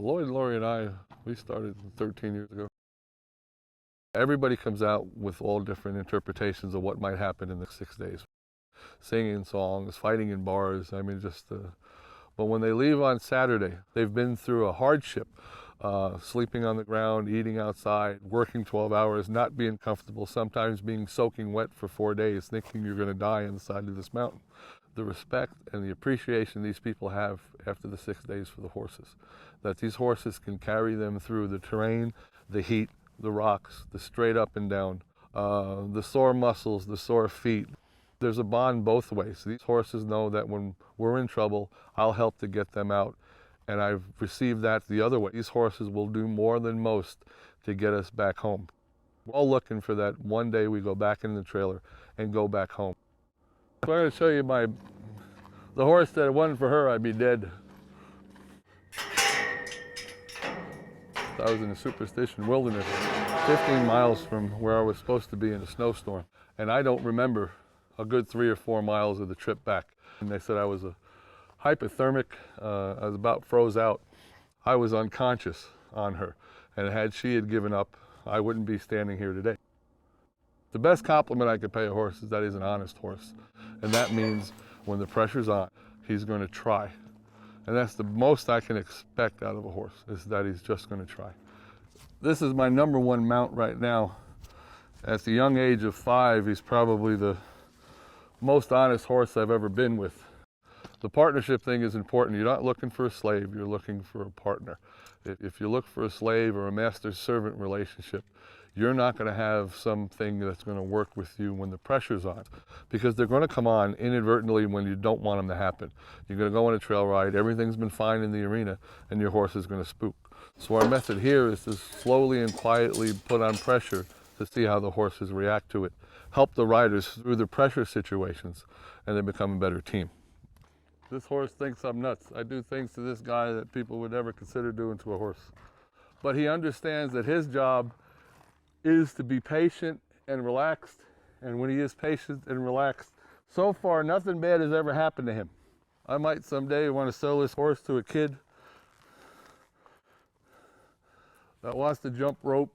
Lloyd, Lori, and I, we started 13 years ago. Everybody comes out with all different interpretations of what might happen in the 6 days. Singing songs, fighting in bars, I mean, but when they leave on Saturday, they've been through a hardship, sleeping on the ground, eating outside, working 12 hours, not being comfortable, sometimes being soaking wet for 4 days, thinking you're going to die on the side of this mountain. The respect and the appreciation these people have after the 6 days for the horses, that these horses can carry them through the terrain, the heat, the rocks, the straight up and down, the sore muscles, the sore feet. There's a bond both ways. These horses know that when we're in trouble, I'll help to get them out. And I've received that the other way. These horses will do more than most to get us back home. We're all looking for that one day we go back in the trailer and go back home. So I'm going to show you the horse that if it wasn't for her, I'd be dead. I was in the Superstition Wilderness, 15 miles from where I was supposed to be in a snowstorm. And I don't remember a good 3 or 4 miles of the trip back. And they said I was hypothermic, I was about froze out. I was unconscious on her. And had she had given up, I wouldn't be standing here today. The best compliment I could pay a horse is that he's an honest horse. And that means when the pressure's on, he's going to try. And that's the most I can expect out of a horse, is that he's just going to try. This is my #1 mount right now. At the young age of 5, he's probably the most honest horse I've ever been with. The partnership thing is important. You're not looking for a slave, you're looking for a partner. If you look for a slave or a master-servant relationship, you're not going to have something that's going to work with you when the pressure's on, because they're going to come on inadvertently when you don't want them to happen. You're going to go on a trail ride, everything's been fine in the arena, and your horse is going to spook. So our method here is to slowly and quietly put on pressure to see how the horses react to it. Help the riders through the pressure situations, and they become a better team. This horse thinks I'm nuts. I do things to this guy that people would never consider doing to a horse. But he understands that his job is to be patient and relaxed, and when he is patient and relaxed, so far nothing bad has ever happened to him. I might someday want to sell this horse to a kid that wants to jump rope.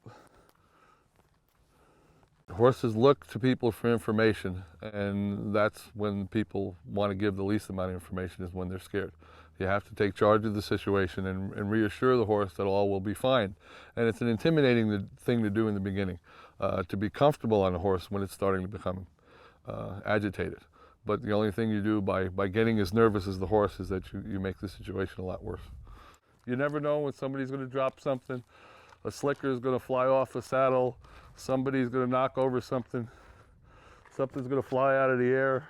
Horses look to people for information, and that's when people want to give the least amount of information, is when they're scared. You have to take charge of the situation and reassure the horse that all will be fine. And it's an intimidating thing to do in the beginning, to be comfortable on a horse when it's starting to become agitated. But the only thing you do by getting as nervous as the horse is that you make the situation a lot worse. You never know when somebody's going to drop something. A slicker is going to fly off a saddle. Somebody's going to knock over something. Something's going to fly out of the air.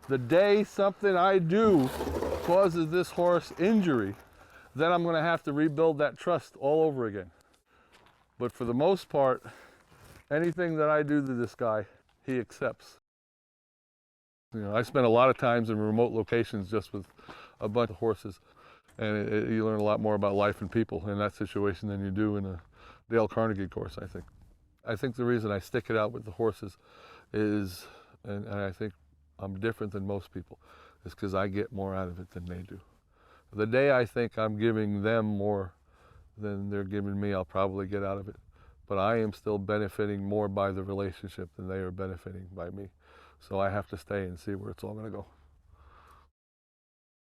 The day something I do causes this horse injury, then I'm going to have to rebuild that trust all over again. But for the most part, anything that I do to this guy, he accepts. You know, I spent a lot of times in remote locations just with a bunch of horses, and you learn a lot more about life and people in that situation than you do in a Dale Carnegie course, I think. I think the reason I stick it out with the horses is, and I think I'm different than most people, is because I get more out of it than they do. The day I think I'm giving them more than they're giving me, I'll probably get out of it. But I am still benefiting more by the relationship than they are benefiting by me. So I have to stay and see where it's all going to go.